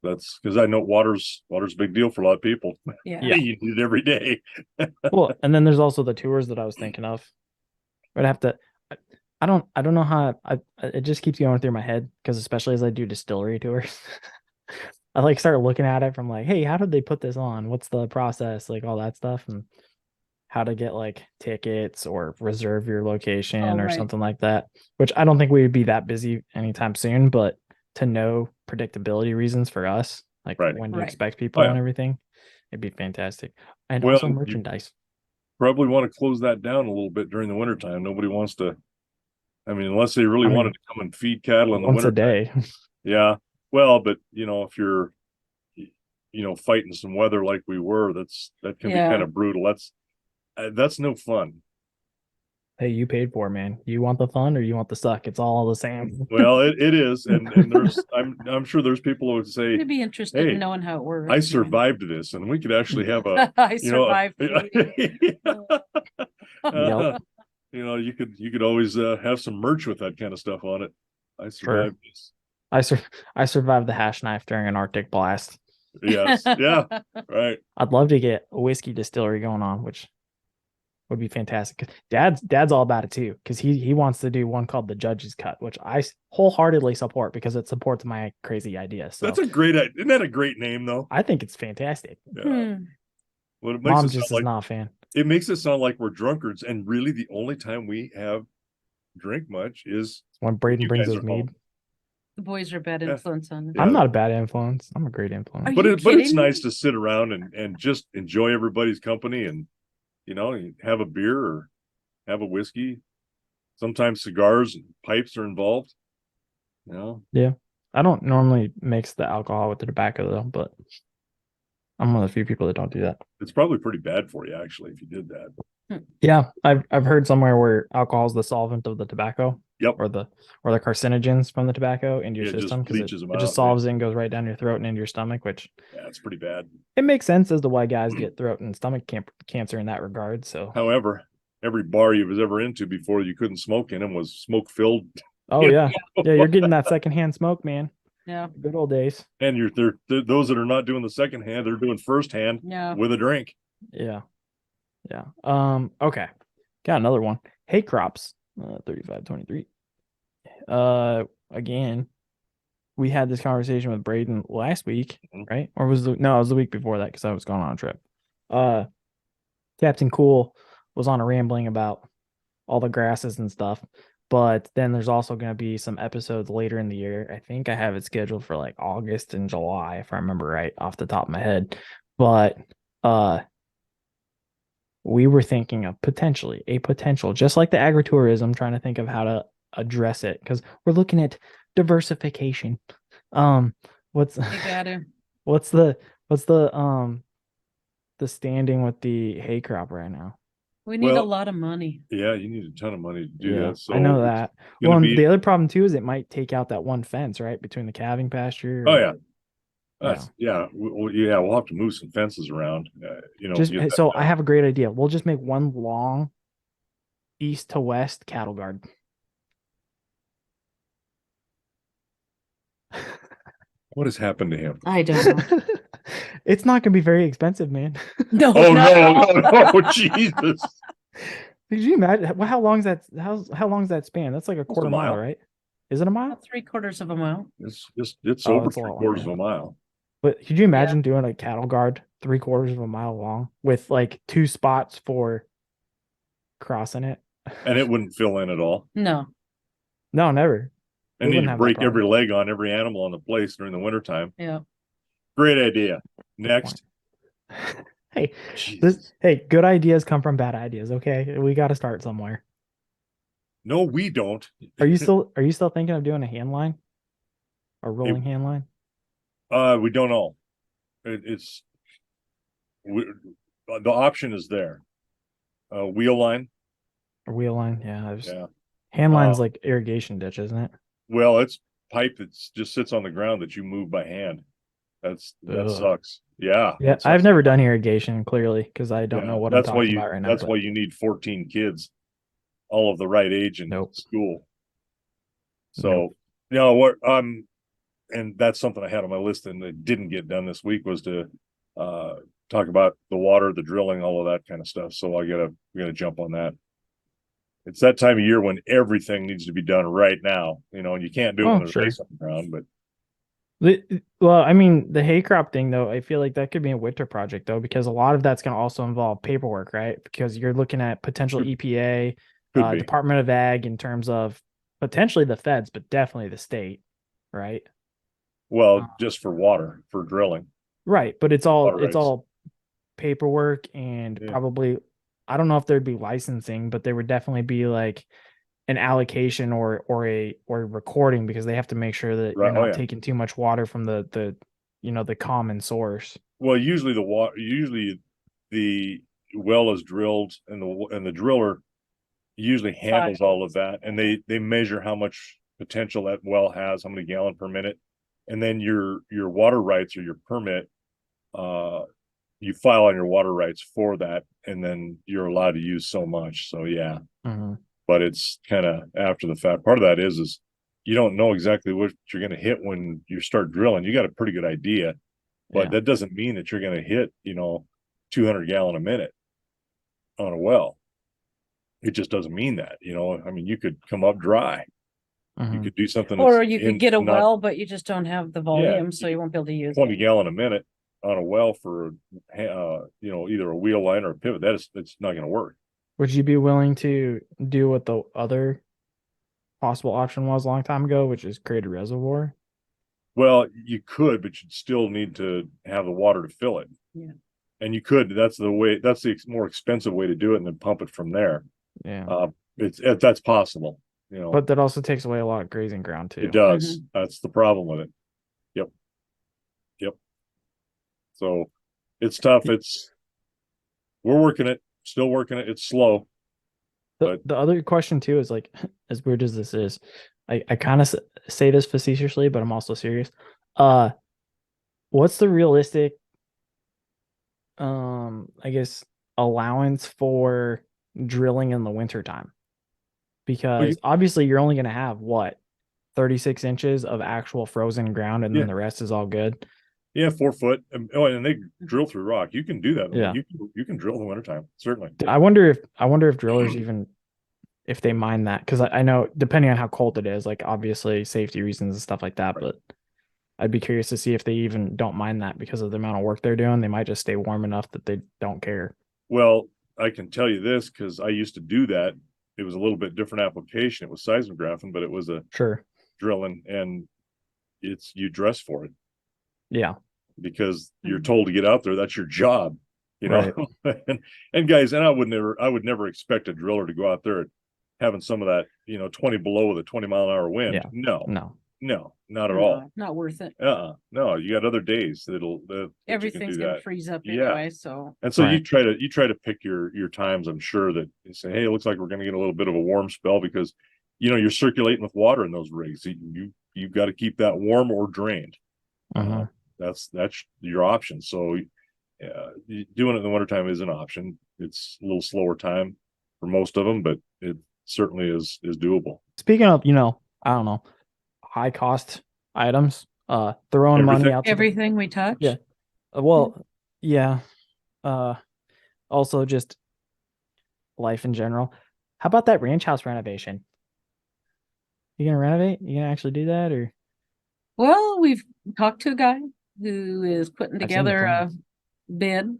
that's because I know water's a big deal for a lot of people. Yeah. Yeah. You need it every day. Well, and then there's also the tours that I was thinking of. I'd have to. I don't know how. It just keeps going through my head because especially as I do distillery tours, I like start looking at it from like, hey, how did they put this on? What's the process? Like all that stuff and how to get like tickets or reserve your location Oh, or right. something like that. Which I don't think we would be that busy anytime soon, but to know predictability reasons for us, like Right. when to Right. expect people Oh, yeah. and everything, it'd be fantastic. And Well, also you- merchandise. Probably want to close that down a little bit during the wintertime. Nobody wants to, I mean, unless they really I mean, wanted to come and feed cattle in the Once a winter. day. Yeah. Well, but you know, if you're, you know, fighting some weather like we were, that can Yeah. be kind of brutal. That's no fun. Hey, you paid for it, man. You want the fun or you want the suck? It's all the same. Well, it is, and there's I'm sure there's people who would say, I'd be interested hey, in knowing how it works. I survived this, and we could actually have a I you know, survived. Yep. you know, you could always have some merch with that kind of stuff on it. I survived this. I survived the Hashknife during an Arctic blast. Yes. Yeah. Right. I'd love to get a whiskey distillery going on, which would be fantastic. Dad's all about it too, because he wants to do one called the Judge's Cut, which I wholeheartedly support because it supports my crazy idea. So That's a great. Isn't that a great name though? I think it's fantastic. Yeah. Hmm. Well, it makes Mom it just sound is not a fan. it makes it sound like we're drunkards, and really the only time we have drink much is When Braden you brings guys us are home. mead, The boys are a bad Yeah. influence on it. Yeah. I'm not a bad influence. I'm a great influence. Are but you but it's kidding nice me? to sit around and just enjoy everybody's company and you know have a beer or have a whiskey. Sometimes cigars and pipes are involved. You know, I don't normally mix the alcohol with the tobacco though, but I'm one of the few people that don't do that. it's probably pretty bad for you actually if you did that. Yeah, I've heard somewhere where alcohol is the solvent of the tobacco. Yep. Or the carcinogens from the tobacco into your Yeah, it just system because leaches them it just out, solves it and goes right down your throat and into your stomach, which Yeah, it's pretty bad. it makes sense as to why guys get throat and stomach cancer in that regard. So However, every bar you was ever into before you couldn't smoke in them was smoke filled. oh yeah. Yeah, you're getting that secondhand smoke, man. Yeah, Good old days. And those that are not doing the second hand, they're doing first hand yeah. with a drink. Yeah. Yeah. Okay. Got another one. Hay crops. 3523. Again, we had this conversation with Braden last week, right? Or was it was the week before that because I was going on a trip. Captain Cool was on a rambling about all the grasses and stuff. But then there's also going to be some episodes later in the year. I think I have it scheduled for like August and July, if I remember right off the top of my head. But we were thinking of a potential, just like the agritourism, trying to think of how to address it because we're looking at diversification. What's You gotta. what's the standing with the hay crop right now? We need a Well, lot of money. Yeah, you need a ton of money to do Yeah, that. So I know that. gonna Well, and be- the other problem too is it might take out that one fence, right, between the calving pasture. Oh yeah. We'll have to move some fences around. Just get that so done. I have a great idea. We'll just make one long east to west cattle guard. What has happened to him? I don't know. It's not going to be very expensive, man. No, Oh not at all. no, Jesus. Could you imagine? Well, how long is that? How long is that span? That's like a quarter mile, mile. right? Is it a mile? About 3/4 of a mile. It's Oh, over it's a lot 3/4 of longer. a mile. But could you imagine doing a cattle guard 3/4 of a mile long with like 2 spots for crossing it? And it wouldn't fill in at all. No. No, never. And We then wouldn't you have that break problem. every leg on every animal on the place during the wintertime. Yeah. Great idea. Next. Hey, Jesus. good ideas come from bad ideas. Okay, we got to start somewhere. No, we don't. Are you still thinking of doing a hand line, a rolling hand line? We don't know. The option is there. Wheel line. Or wheel line? Yeah. Hand line's like irrigation ditch, isn't it? Well, it's pipe that just sits on the ground that you move by hand. That Ugh. sucks. Yeah. Yeah, sucks. I've never done irrigation clearly because I don't know what I'm talking about right now. That's why you need 14 kids, all of the right age in school. So, and that's something I had on my list and it didn't get done this week was to talk about the water, the drilling, all of that kind of stuff. So we gotta jump on that. It's that time of year when everything needs to be done right now, and you can't do it when there's ice on the ground, but well, I mean, the hay crop thing, though, I feel like that could be a winter project, though, because a lot of that's going to also involve paperwork, right? Because you're looking at potential EPA, Department of Ag in terms of potentially the feds, but definitely the state, right? Well, just for water, for drilling. Right. But it's all paperwork and probably, I don't know if there'd be licensing, but there would definitely be like an allocation or a recording because they have to make sure that you're not taking too much water from the common source. Well, usually the well is drilled and the driller usually handles all of that and they measure how much potential that well has, how many gallon per minute, and then your water rights or your permit, you file on your water rights for that, and then you're allowed to use so much. So yeah. Mm-hmm. But it's kind of after the fact. Part of that is you don't know exactly what you're going to hit when you start drilling. You got a pretty good idea, but that doesn't mean that you're going to hit 200 gallon a minute on a well. It just doesn't mean that. I mean, you could come up dry. Mm-hmm. You could do something, or you could get a well, but you just don't have the volume, so you won't be able to use 20 gallon a minute on a well for either a wheel line or a pivot. It's not going to work. Would you be willing to do what the other possible option was a long time ago, which is create a reservoir? Well, you could, but you'd still need to have the water to fill it. Yeah. And you could, that's the more expensive way to do it and then pump it from there. Yeah. That's possible, But that also takes away a lot of grazing ground too. It does. Mm-hmm. That's the problem with it. Yep. So it's tough. We're working it. Still working it. It's slow. The other question too is like, as weird as this is, I kind of say this facetiously, but I'm also serious. What's the realistic, I guess, allowance for drilling in the wintertime? Because obviously you're only going to have 36 inches of actual frozen ground, and Yeah. then the rest is all good. Yeah, 4 foot. Oh, and they drill through rock. You can do that. Yeah. You can drill in the wintertime, certainly. I wonder if drillers even if they mind that, because I know depending on how cold it is, like obviously safety reasons and stuff like that, Right. but I'd be curious to see if they even don't mind that because of the amount of work they're doing. They might just stay warm enough that they don't care. Well, I can tell you this because I used to do that. It was a little bit different application. It was seismographing, but it was a Sure. drilling, and you dress for it Yeah. because you're told to get out there. That's your job, you know. Right. and guys, and I would never expect a driller to go out there having some of that, 20 below with a 20-mile-an-hour wind. Yeah. No, not at all. Not worth it. No, you got other days that you can Everything's do gonna that. freeze up Yeah. anyway, so. And so Right. you try to pick your times. I'm sure that you say, hey, it looks like we're going to get a little bit of a warm spell because you're circulating with water in those rigs. You've got to keep that warm or drained. Uh-huh. That's your option. So doing it in the wintertime is an option. It's a little slower time for most of them, but it certainly is doable. Speaking of, I don't know, high cost items, throwing money Everything? out to Everything we touch? Yeah. Well, yeah. Also just life in general. How about that ranch house renovation? You gonna renovate? You gonna actually do that, or Well, we've talked to a guy who is putting I've seen the together a plans. bid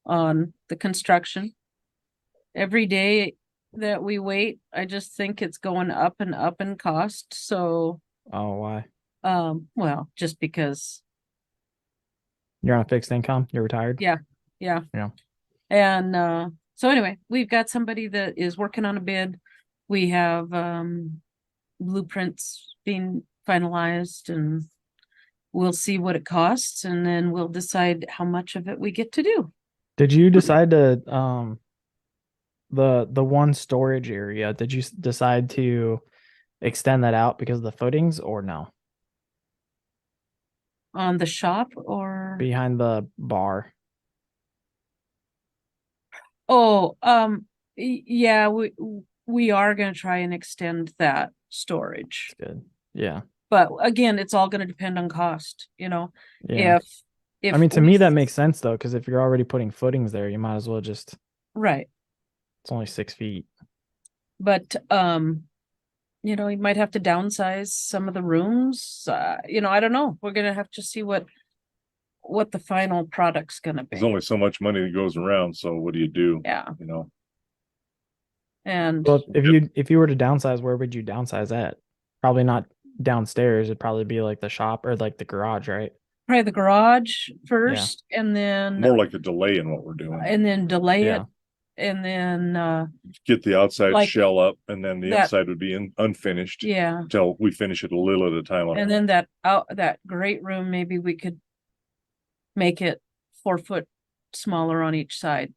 on the construction. Every day that we wait, I just think it's going up and up in cost, so, Oh, why? well, just because, You're on a fixed income? You're retired? yeah. Yeah. And, so anyway, we've got somebody that is working on a bid. We have, blueprints being finalized, and we'll see what it costs, and then we'll decide how much of it we get to do. Did you decide to the one storage area, did you decide to extend that out because of the footings or no? On the shop or? Behind the bar. Oh, yeah, we are gonna try and extend that storage. Good. Yeah. But again, it's all gonna depend on cost, Yeah. If I mean, to we me, that s- makes sense though, because if you're already putting footings there, you might as well just, Right, it's only 6 feet. but, you might have to downsize some of the rooms, I don't know. We're gonna have to see what the final product's gonna There's be. only so much money that goes around. So what do you do? Yeah, You know, and Well, if you were to downsize, where would you downsize at? Probably not downstairs. It'd probably be like the shop or like the garage, right? probably the garage first, and then, more like a delay in what we're doing. delay it, Yeah. and then, Get the outside like shell up, and then the that- inside would be unfinished yeah. until we finish it a little at a time. And then that great room, maybe we could make it 4 foot smaller on each side.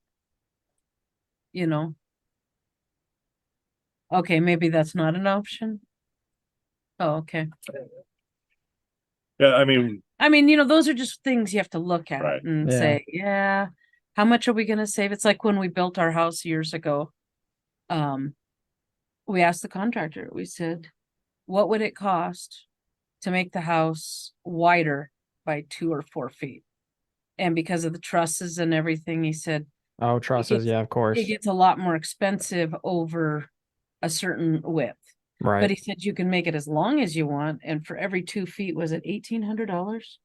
Okay, maybe that's not an option. Oh, okay. Yeah, I mean, Those are just things you have to look at Right. and Yeah. say, yeah, how much are we gonna save? It's like when we built our house years ago. We asked the contractor, we said, what would it cost to make the house wider by 2 or 4 feet? And because of the trusses and everything, he said, Oh, trusses. gets- Yeah, of course. it gets a lot more expensive over a certain width. But Right. he said you can make it as long as you want, and for every 2 feet, was it $1,800?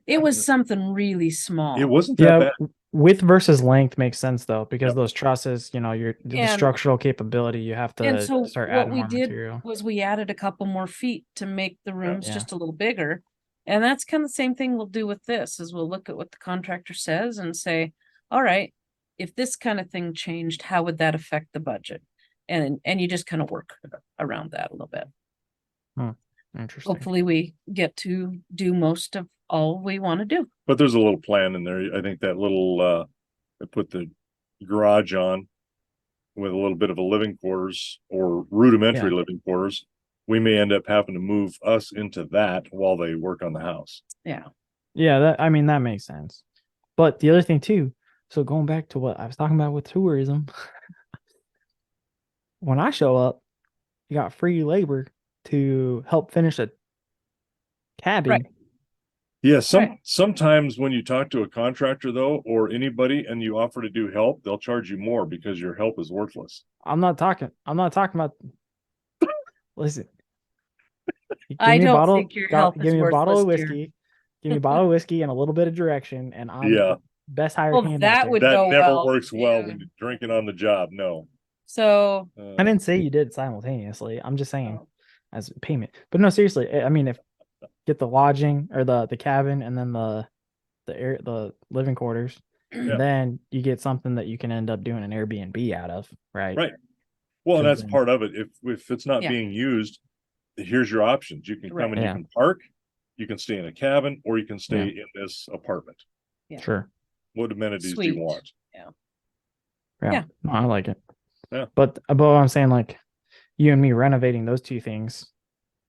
It was something really small. it wasn't that Yeah. bad. Width versus length makes sense though, because Yep. those trusses, the And- structural capability, you have And to so start what adding we more did material. was we added a couple more feet to make the rooms Yeah. just a little bigger. And that's kind of the same thing we'll do with this, is we'll look at what the contractor says and say, all right, if this kind of thing changed, how would that affect the budget? And you just kind of work around that a little bit. Interesting. Hopefully we get to do most of all we want to do. But there's a little plan in there. I think that little they put the garage on with a little bit of a living quarters or rudimentary Yeah. living quarters. We may end up having to move us into that while they work on the house. Yeah. Yeah, that makes sense. But the other thing too, so going back to what I was talking about with tourism, when I show up, you got free labor to help finish a cabin. Right. Yeah, Right. sometimes when you talk to a contractor though, or anybody, and you offer to do help, they'll charge you more because your help is worthless. I'm not talking about. Listen, give I me a don't bottle. think your help Give is me a bottle worthless, of dear. whiskey. Give me a bottle of whiskey and a little bit of direction, and I'm Yeah. the best hired Well, hand out that there. would That go never well. works well Yeah. when you're drinking on the job. No. So, I didn't say you did simultaneously. I'm just saying oh, as payment. But no, seriously. I mean, if get the lodging or the cabin and then the living quarters, Yeah. then you get something that you can end up doing an Airbnb out of, right? Right. Well, and 'Cause that's then- part of it. If it's not Yeah. being used, here's your options. You can come Right. and you Yeah. can park, you can stay in a cabin, or you can stay Yeah. in this apartment. Yeah. Sure. What amenities do Sweet. you want? Yeah. Yeah. No, I like it. Yeah. But I'm saying, like, you and me renovating those two things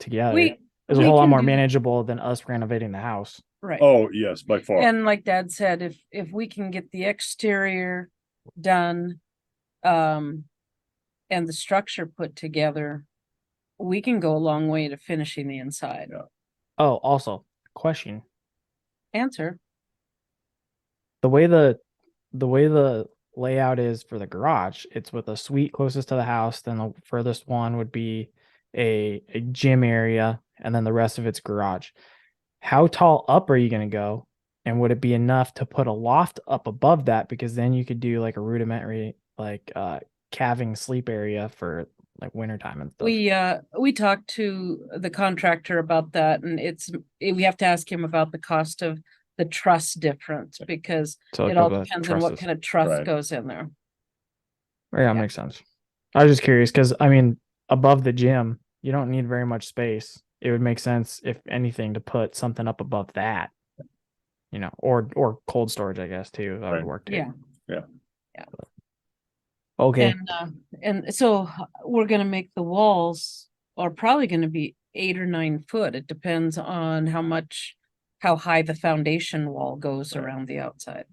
together we is a we whole lot can more do- manageable than us renovating the house. right. Oh, yes, by far. And like Dad said, if we can get the exterior done, and the structure put together, we can go a long way to finishing the inside. Yeah. Oh, also, question. Answer. The way the layout is for the garage, it's with a suite closest to the house, then the furthest one would be a gym area, and then the rest of it's garage. How tall up are you going to go? And would it be enough to put a loft up above that? Because then you could do like a rudimentary, like calving sleep area for like wintertime and stuff. We talked to the contractor about that, and we have to ask him about the cost of the truss difference, because So it all depends on what kind of truss Right. goes in there. Yeah, Yeah. makes sense. I was just curious because I mean, above the gym, you don't need very much space. It would make sense, if anything, to put something up above that, or cold storage, I guess, too. That would Right. work too. Yeah. Okay. And so we're gonna make the walls are probably gonna be 8 or 9 foot. It depends on how high the foundation wall goes Right. around the outside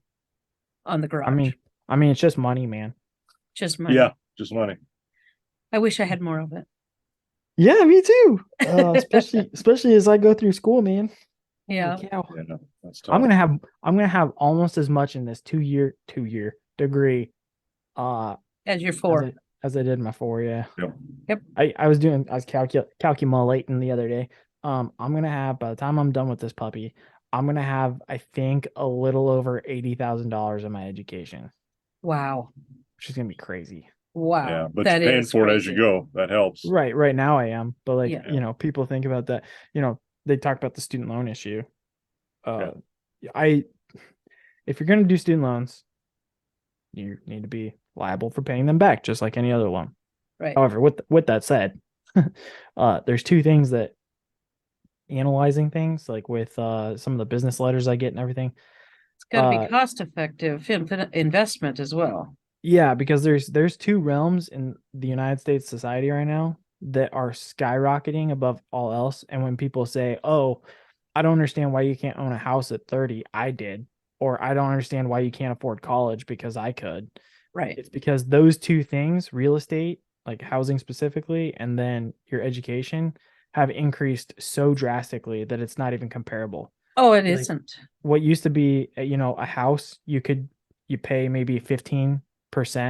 on the garage. I mean, it's just money, man. Just money. Yeah, just money. I wish I had more of it. Yeah, me too. Especially as I go through school, man. Holy Yeah. cow. Yeah, no, that's tough. I'm gonna have almost as much in this two-year degree As your 4. as I did my 4. Yeah. Yep. I was calculating the other day. I'm gonna have, by the time I'm done with this puppy, I'm gonna have, I think, a little over $80,000 in my education, Wow. which is gonna be crazy. Wow. Yeah, but That you're paying is for it as you crazy. go. That helps. Right now I am, but like, Yeah. people think about that. They talk about the student loan issue. Yeah. If you're gonna do student loans, you need to be liable for paying them back, just like any other loan. Right. However, with that said, there's two things that analyzing things, like with some of the business letters I get and everything. It's gotta be cost effective investment as well. Yeah, because there's two realms in the United States society right now that are skyrocketing above all else. And when people say, "Oh, I don't understand why you can't own a house at 30, I did," or "I don't understand why you can't afford college because I could." Right. It's because those two things, real estate, like housing specifically, and then your education, have increased so drastically that it's not even comparable. Oh, it Like, isn't. what used to be, a house, you pay maybe 15%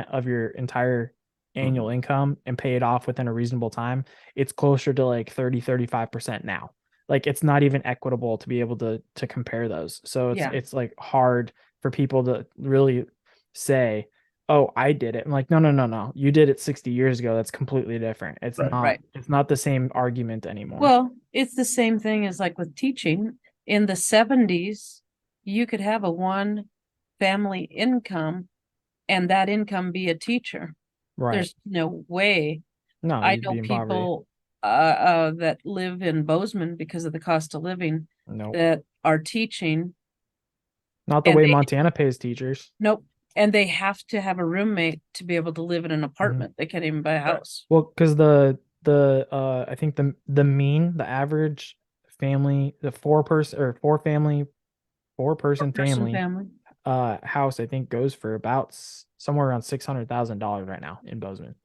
of your entire annual income and pay it off within a reasonable time. It's closer to like 35% now. Like, it's not even equitable to be able to compare those. So it's like hard for people to really say, "Oh, I did it." I'm like, no. You did it 60 years ago. That's completely different. It's Right. not, Right. it's not the same argument anymore. Well, it's the same thing as like with teaching. In the 70s, you could have a one family income and that income be a teacher. right. There's no way. No, I you'd know be in poverty. people that live in Bozeman because of the cost of living Nope. that are teaching. Not the and way they- Montana pays teachers. Nope. And they have to have a roommate to be able to live in an apartment. They can't even buy a house. Well, because I think the average family, the four-person family Person family house, I think, goes for about somewhere around $600,000 right now in Bozeman.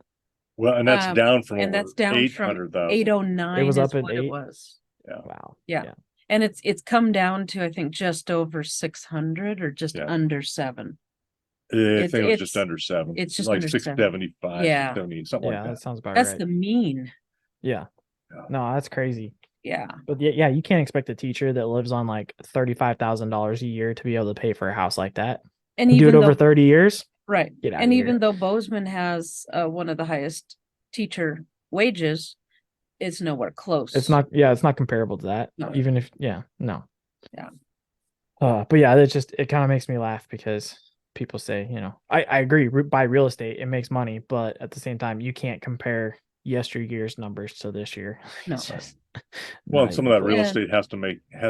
Well, and that's down from and that's down eight from hundred thousand. 809 It was up is at what it 8? was. Yeah. Wow. Yeah. And it's come down to, I think, just over 600 or just Yeah. under 7. I It's- think it was just it's- under 7. it's just like under 7. 675, Yeah. 670, something Yeah, like that that. sounds about That's right. the mean. Yeah. Yeah. No, that's crazy. Yeah. But yeah, you can't expect a teacher that lives on like $35,000 a year to be able to pay for a house like that. And Do it even over though, 30 years. right. Get out And of even here. though Bozeman has one of the highest teacher wages, it's nowhere close. It's not comparable to that. No. Even if, no. Yeah. But yeah, it kind of makes me laugh because people say, I agree, buy real estate, it makes money, but at the same time, you can't compare yesteryear's numbers to this year. No. It's just Well, not some of even that real close. estate has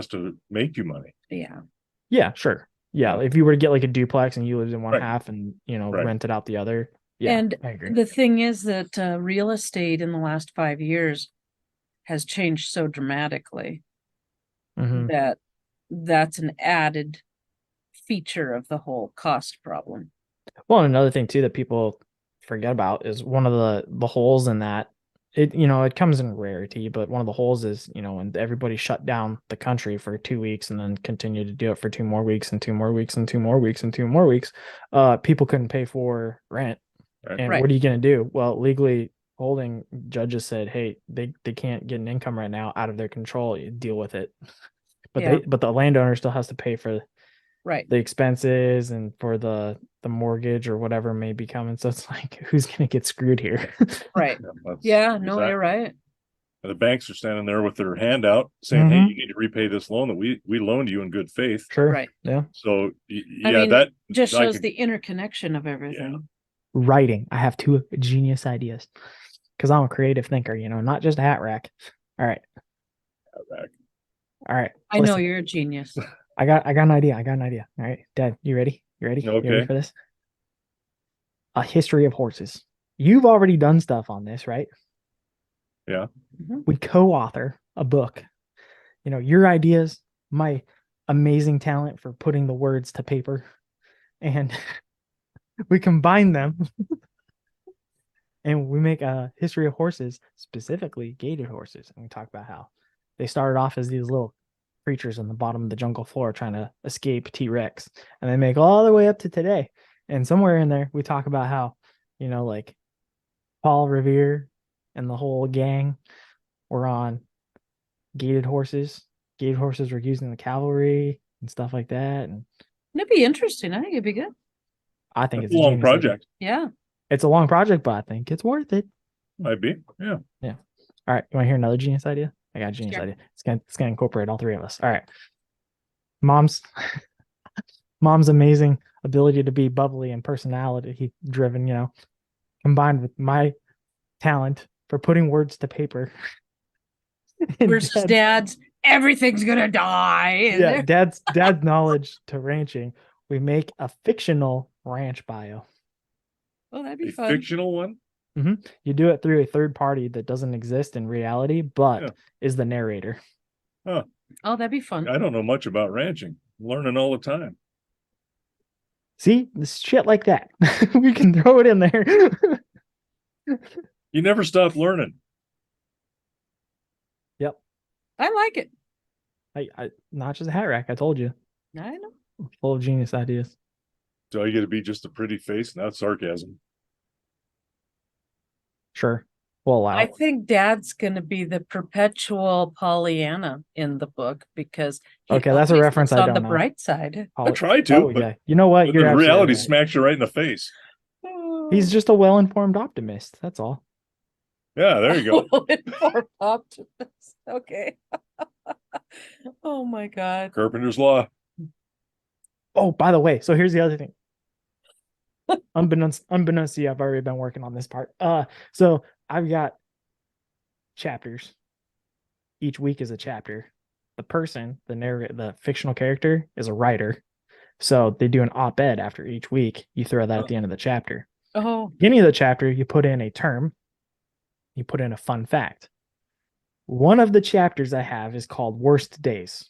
to make you money. Yeah. Yeah, sure. Yeah, if you were to get like a duplex and you lived in one Right. half and Right. rented out the other, yeah, And I agree. the thing is that real estate in the last 5 years has changed so dramatically Mhm. that that's an added feature of the whole cost problem. Well, another thing too that people forget about is one of the holes in that. It comes in rarity, but one of the holes is, when everybody shut down the country for 2 weeks and then continued to do it for 2 more weeks and 2 more weeks and 2 more weeks and 2 more weeks, people couldn't pay for rent. Right. And Right. what are you going to do? Well, legally holding judges said, hey, they can't get an income right now out of their control. You deal with it. But Yeah. but the landowner still has to pay for Right. the expenses and for the mortgage or whatever may be coming. So it's like, who's gonna get screwed here? Right. That's Yeah, no, exact- you're right. The banks are standing there with their hand out saying, hey, Mhm. you need to repay this loan that we loaned you in good faith. Sure. Right. Yeah. So I yeah, mean, that just I shows could- the interconnection of everything. Writing. I have 2 genius ideas because I'm a creative thinker, not just a hat rack. All right. All right. I know listen, you're a genius. I got an idea. All right, Dad, you ready? You ready? You Okay. ready for this? A history of horses. You've already done stuff on this, right? Yeah. Mhm. We co-author a book. Your ideas, my amazing talent for putting the words to paper, and we combine them and we make a history of horses, specifically gated horses. And we talk about how they started off as these little creatures on the bottom of the jungle floor trying to escape T-Rex, and they make all the way up to today. And somewhere in there, we talk about how, like Paul Revere and the whole gang were on gated horses. Gated horses were used in the cavalry and stuff like that. And It'd be interesting. I think it'd be good. I think It's it's a long genius idea. project. Yeah. It's a long project, but I think it's worth it. Might be. Yeah. All right, you want to hear another genius idea? I got a genius Sure. idea. It's gonna incorporate all 3 of us. All right, mom's amazing ability to be bubbly and personality driven, combined with my talent for putting words to paper. And Versus dad's, everything's gonna die. And yeah, they're- dad's knowledge to ranching. We make a fictional ranch bio. Oh, that'd be A fun. fictional one. You do it through a third party that doesn't exist in reality, but Yeah. is the narrator. Oh, that'd be fun. I don't know much about ranching. I'm learning all the time. See, this shit like that. We can throw it in there. You never stop learning. Yep. I like it. I not just a hat rack. I told you, I know. full of genius ideas. So you get to be just a pretty face, not sarcasm. Sure, we'll allow. I think dad's gonna be the perpetual Pollyanna in the book because he Okay, that's a always reference looks I on don't the know. bright side. I try to, Oh but, yeah, you know what? but You're the absolutely reality right. smacks you right in the face. He's just a well-informed optimist. That's all. Yeah, there you go. Well-informed optimist. Okay. Oh my God. Carpenter's Law. Oh, by the way, so here's the other thing. Unbeknownst to you, I've already been working on this part. So I've got chapters. Each week is a chapter. The person, the fictional character, is a writer. So they do an op-ed after each week. You throw that at the end of the chapter. Oh, Beginning of the chapter, you put in a term. You put in a fun fact. One of the chapters I have is called Worst Days.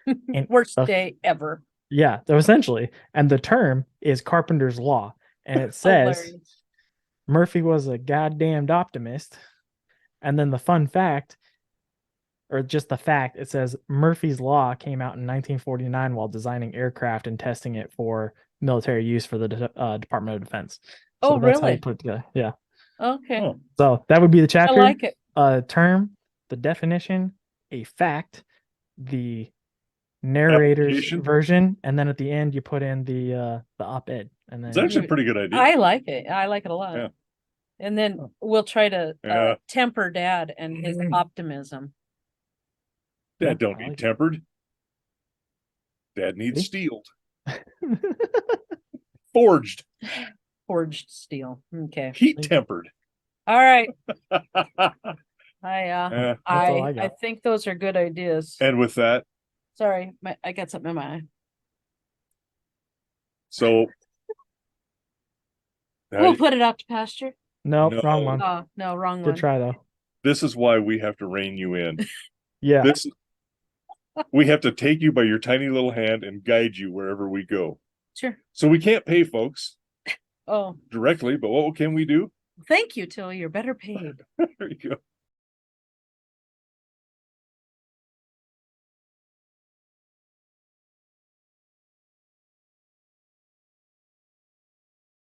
And worst the- day ever. Yeah, so essentially. And the term is Carpenter's Law. And it says, Hilarious. Murphy was a goddamned optimist. And then the fun fact, or just the fact, it says Murphy's Law came out in 1949 while designing aircraft and testing it for military use for the Department of Defense. So Oh, that's how you really? put it together. Yeah. Okay, Oh, So that would be the I chapter. like it. Term, the definition, a fact, the narrator's Application. version, and then at the end you put in the op-ed, and it's then actually a pretty good idea. I like it. I like it a lot. Yeah. And then we'll try to Yeah. temper Dad and his optimism. Dad Yeah, don't I need like it. tempered. Dad needs See? steeled. Forged. Forged steel. Okay. Heat tempered. All right. Yeah. all I I got. think those are good ideas. And with that, Sorry, I got something in my eye. so now We'll put it out to pasture. Nope, No. wrong one. Oh, no, wrong Good one. try though. this is why we have to rein you in. Yeah. We have to take you by your tiny little hand and guide you wherever we go. Sure. So we can't pay folks Oh, directly, but what can we do? thank you, Tilly. You're better paid. There you go.